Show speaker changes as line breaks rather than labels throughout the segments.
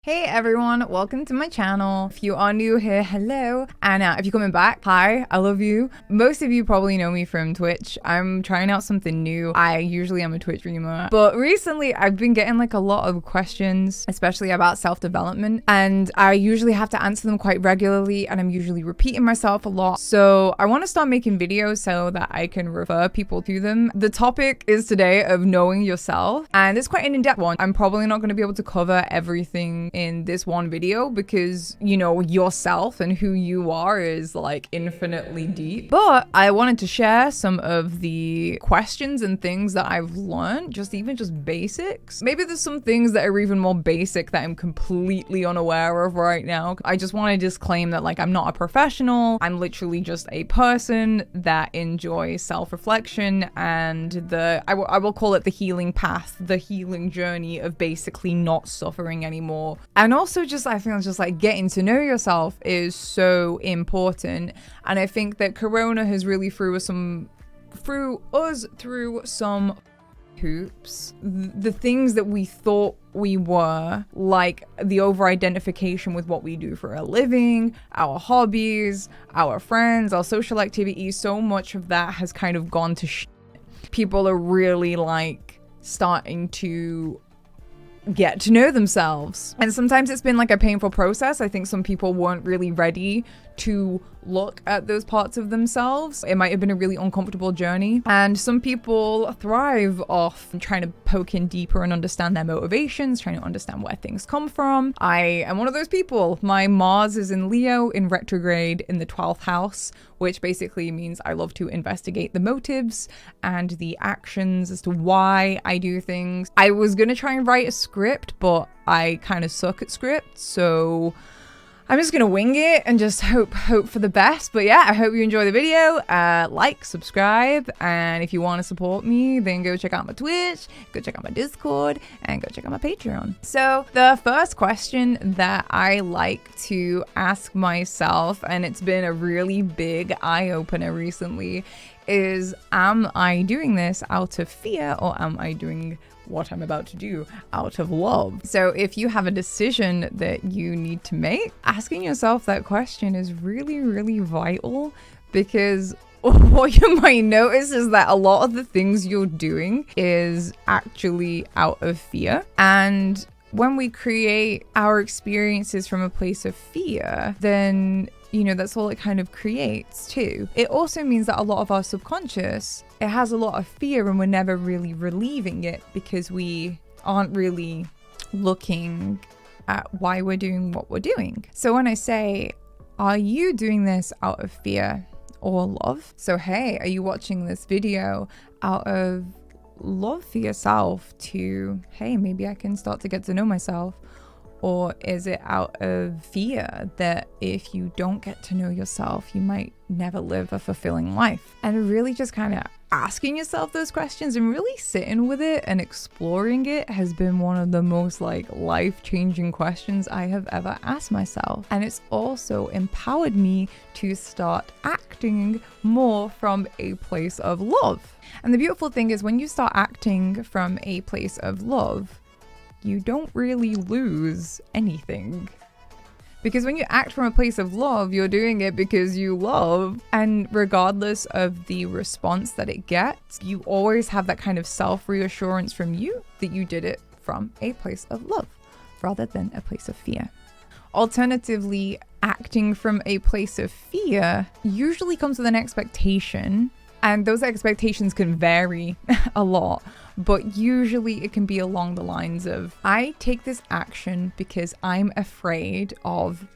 Hey everyone, welcome to my channel. If you are new here, hello. And if you're coming back, hi, I love you. Most of you probably know me from Twitch. I'm trying out something new. I usually am a Twitch streamer, but recently I've been getting like a lot of questions, especially about self-development, and I usually have to answer them quite regularly, and I'm usually repeating myself a lot. So I want to start making videos so that I can refer people to them. The topic is today of knowing yourself, and it's quite an in-depth one. I'm probably not going to be able to cover everything in this one video because, you know, yourself and who you are is like infinitely deep. But I wanted to share some of the questions and things that I've learned, just basics. Maybe there's some things that are even more basic that I'm completely unaware of right now. I just want to disclaim that like I'm not a professional. I'm literally just a person that enjoys self-reflection and I will call it the healing path, the healing journey of basically not suffering anymore. And also I think just like getting to know yourself is so important. And I think that Corona has really threw us through some hoops. The things that we thought we were, like the over-identification with what we do for a living, our hobbies, our friends, our social activities, so much of that has kind of gone to shit. People are really like starting to get to know themselves. And sometimes it's been like a painful process. I think some people weren't really ready to look at those parts of themselves. It might have been a really uncomfortable journey. And some people thrive off trying to poke in deeper and understand their motivations, trying to understand where things come from. I am one of those people. My Mars is in Leo in retrograde in the 12th house, which basically means I love to investigate the motives and the actions as to why I do things. I was gonna try and write a script, but I kind of suck at scripts, so I'm just gonna wing it and just hope for the best. But yeah, I hope you enjoy the video. Like, subscribe, and if you want to support me, then go check out my Twitch, go check out my Discord, and go check out my Patreon. So the first question that I like to ask myself, and it's been a really big eye-opener recently, is am I doing this out of fear, or am I doing what I'm about to do out of love? So if you have a decision that you need to make, asking yourself that question is really, really vital, because what you might notice is that a lot of the things you're doing is actually out of fear. And when we create our experiences from a place of fear, then you know, that's all it kind of creates too. It also means that a lot of our subconscious, it has a lot of fear, and we're never really relieving it because we aren't really looking at why we're doing what we're doing. So when I say, are you doing this out of fear or love? So hey, are you watching this video out of love for yourself to, hey, maybe I can start to get to know myself? Or is it out of fear that if you don't get to know yourself, you might never live a fulfilling life? And really just kind of asking yourself those questions and really sitting with it and exploring it has been one of the most like life-changing questions I have ever asked myself. And it's also empowered me to start acting more from a place of love. And the beautiful thing is when you start acting from a place of love, you don't really lose anything. Because when you act from a place of love, you're doing it because you love. And regardless of the response that it gets, you always have that kind of self-reassurance from you that you did it from a place of love rather than a place of fear. Alternatively, acting from a place of fear usually comes with an expectation. And those expectations can vary a lot, but usually it can be along the lines of, I take this action because I'm afraid of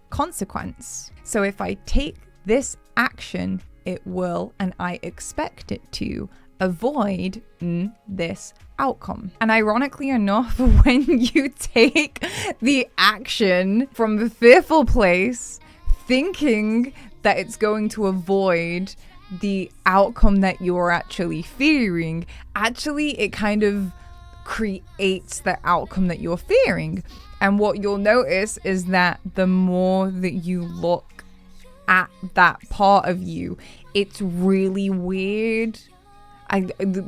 consequence. So if I take this action, it will, and I expect it to, avoid this outcome. And ironically enough, when you take the action from a fearful place, thinking that it's going to avoid the outcome that you're actually fearing, actually it kind of creates the outcome that you're fearing. And what you'll notice is that the more that you look at that part of you, it's really weird.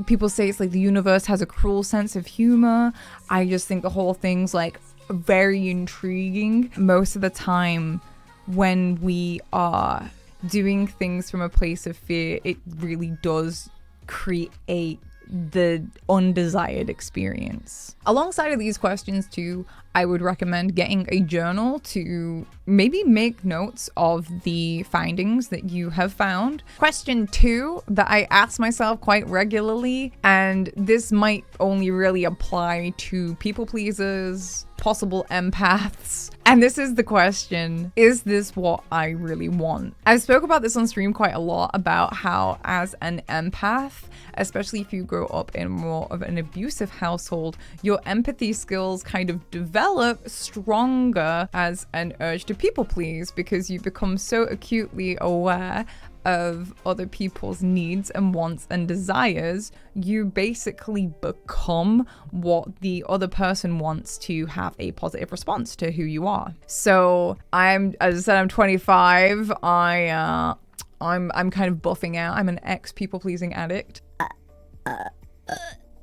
People say it's like the universe has a cruel sense of humor. I just think the whole thing's like very intriguing. Most of the time when we are doing things from a place of fear, it really does create the undesired experience. Alongside of these questions too, I would recommend getting a journal to maybe make notes of the findings that you have found. Question 2 that I ask myself quite regularly, and this might only really apply to people pleasers, possible empaths, and this is the question: is this what I really want? I spoke about this on stream quite a lot, about how as an empath, especially if you grow up in more of an abusive household, your empathy skills kind of develop stronger as an urge to people please, because you become so acutely aware of other people's needs and wants and desires. You basically become what the other person wants to have a positive response to who you are. So as I said, I'm 25. I'm kind of buffing out. I'm an ex-people pleasing addict.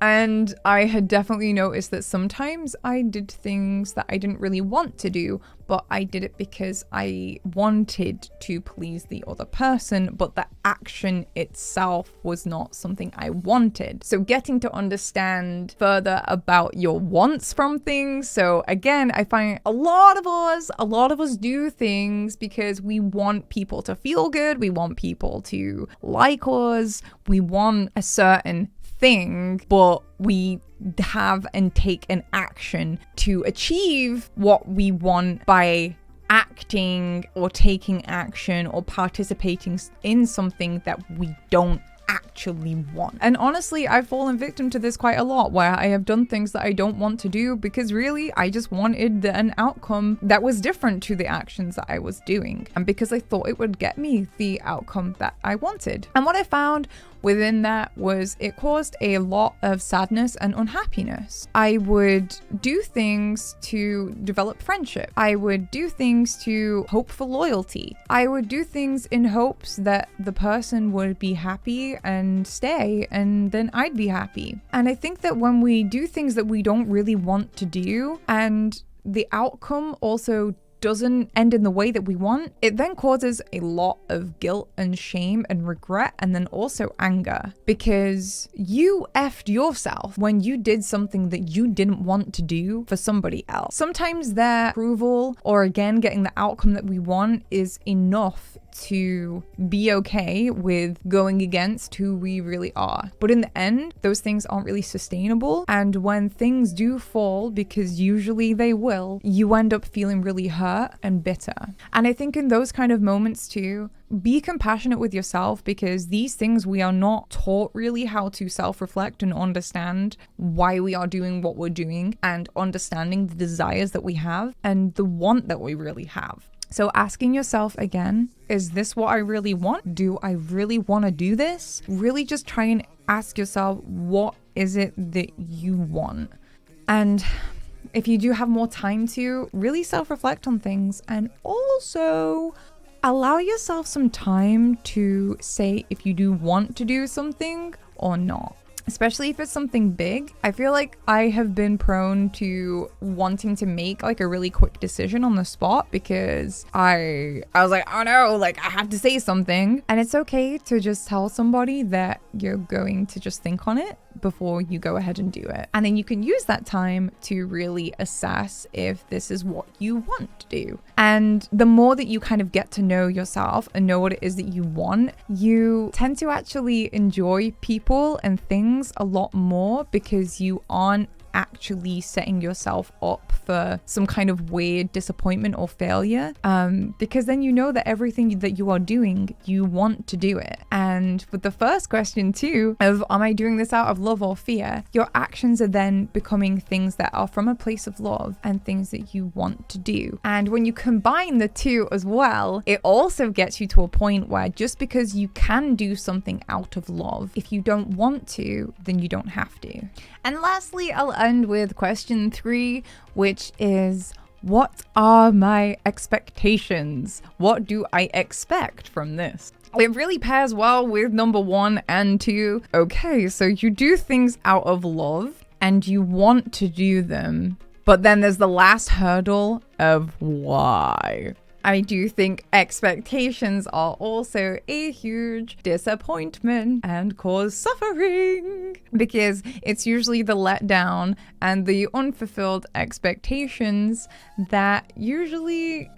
And I had definitely noticed that sometimes I did things that I didn't really want to do, but I did it because I wanted to please the other person, but the action itself was not something I wanted. So getting to understand further about your wants from things. So again, I find a lot of us do things because we want people to feel good. We want people to like us. We want a certain thing, but we have and take an action to achieve what we want by acting or taking action or participating in something that we don't actually want. And honestly, I've fallen victim to this quite a lot, where I have done things that I don't want to do because really I just wanted an outcome that was different to the actions that I was doing, and because I thought it would get me the outcome that I wanted. And what I found within that was it caused a lot of sadness and unhappiness. I would do things to develop friendship. I would do things to hope for loyalty. I would do things in hopes that the person would be happy and stay, and then I'd be happy. And I think that when we do things that we don't really want to do, and the outcome also doesn't end in the way that we want, it then causes a lot of guilt and shame and regret, and then also anger, because you effed yourself when you did something that you didn't want to do for somebody else. Sometimes their approval, or again getting the outcome that we want, is enough to be okay with going against who we really are. But in the end, those things aren't really sustainable. And when things do fall, because usually they will, you end up feeling really hurt and bitter. And I think in those kind of moments too, be compassionate with yourself, because these things we are not taught really how to self-reflect and understand why we are doing what we're doing, and understanding the desires that we have and the want that we really have. So asking yourself again, is this what I really want? Do I really want to do this? Really just try and ask yourself, what is it that you want? And if you do have more time to, really self-reflect on things, and also allow yourself some time to say if you do want to do something or not. Especially if it's something big. I feel like I have been prone to wanting to make like a really quick decision on the spot, because I was like, oh no, like I have to say something. And it's okay to just tell somebody that you're going to just think on it before you go ahead and do it. And then you can use that time to really assess if this is what you want to do. And the more that you kind of get to know yourself and know what it is that you want, you tend to actually enjoy people and things a lot more, because you aren't actually setting yourself up for some kind of weird disappointment or failure, because then you know that everything that you are doing, you want to do it. And with the first question too of, am I doing this out of love or fear, your actions are then becoming things that are from a place of love and things that you want to do. And when you combine the two as well, it also gets you to a point where just because you can do something out of love, if you don't want to, then you don't have to. And lastly, I'll end with question 3, which is, what are my expectations? What do I expect from this? It really pairs well with number 1 and 2. Okay, so you do things out of love and you want to do them But then there's the last hurdle of why. I do think expectations are also a huge disappointment and cause suffering, because it's usually the letdown and the unfulfilled expectations that usually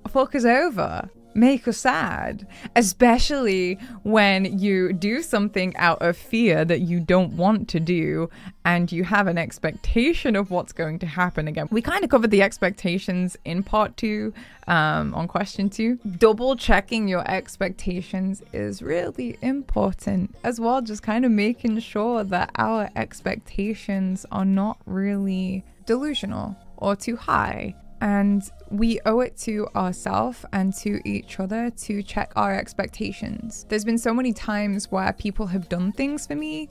fuck us over, make us sad, especially when you do something out of fear that you don't want to do and you have an expectation of what's going to happen. Again, we kind of covered the expectations in part 2 on question 2. Double checking your expectations is really important as well, just kind of making sure that our expectations are not really delusional or too high. And we owe it to ourselves and to each other to check our expectations. There's been so many times where people have done things for me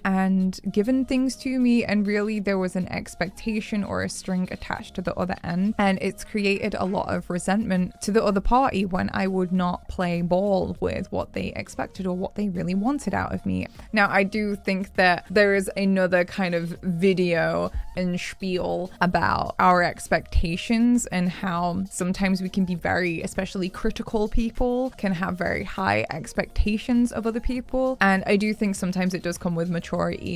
and given things to me, and really there was an expectation or a string attached to the other end, and it's created a lot of resentment to the other party when I would not play ball with what they expected or what they really wanted out of me. Now, I do think that there is another kind of video and spiel about our expectations and how sometimes we can be very, especially critical people, can have very high expectations of other people. And I do think sometimes it does come with maturity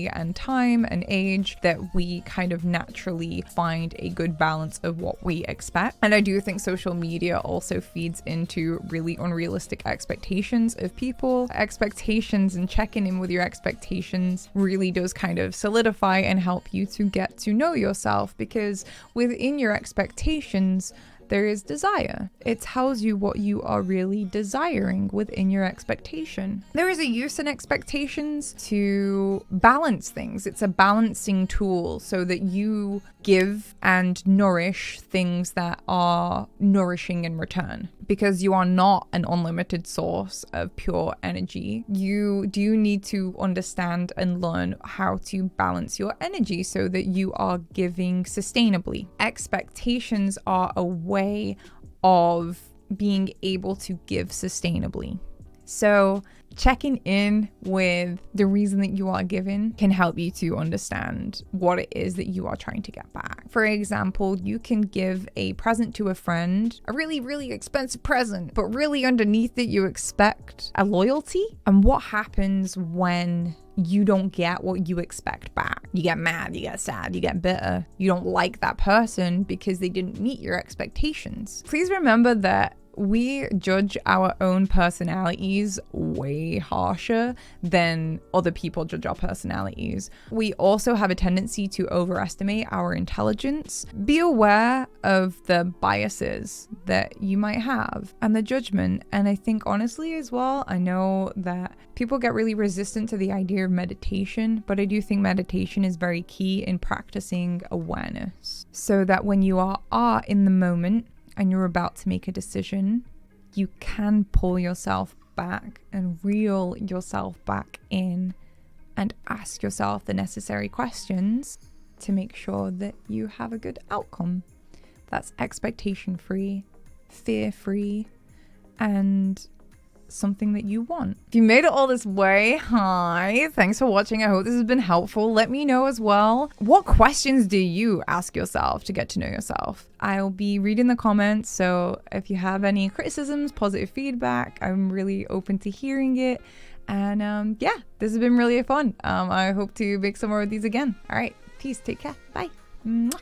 and time and age that we kind of naturally find a good balance of what we expect. And I do think social media also feeds into really unrealistic expectations of people. Expectations and checking in with your expectations really does kind of solidify and help you to get to know yourself, because within your expectations there is desire. It tells you what you are really desiring within your expectation. There is a use in expectations to balance things. It's a balancing tool so that you give and nourish things that are nourishing in return. Because you are not an unlimited source of pure energy, you do need to understand and learn how to balance your energy so that you are giving sustainably. Expectations are a way of being able to give sustainably. So checking in with the reason that you are given can help you to understand what it is that you are trying to get back. For example, you can give a present to a friend, a really, really expensive present, but really underneath it you expect a loyalty. And what happens when you don't get what you expect back? You get mad, you get sad, you get bitter. You don't like that person because they didn't meet your expectations. Please remember that we judge our own personalities way harsher than other people judge our personalities. We also have a tendency to overestimate our intelligence. Be aware of the biases that you might have and the judgment. And I think honestly as well, I know that people get really resistant to the idea of meditation, but I do think meditation is very key in practicing awareness, so that when you are in the moment and you're about to make a decision, you can pull yourself back and reel yourself back in and ask yourself the necessary questions to make sure that you have a good outcome that's expectation-free, fear-free, and something that you want. If you made it all this way, hi, thanks for watching. I hope this has been helpful. Let me know as well, what questions do you ask yourself to get to know yourself? I'll be reading the comments, so if you have any criticisms, positive feedback, I'm really open to hearing it. And yeah, this has been really fun. I hope to make some more of these again. All right, peace, take care, bye. Mwah.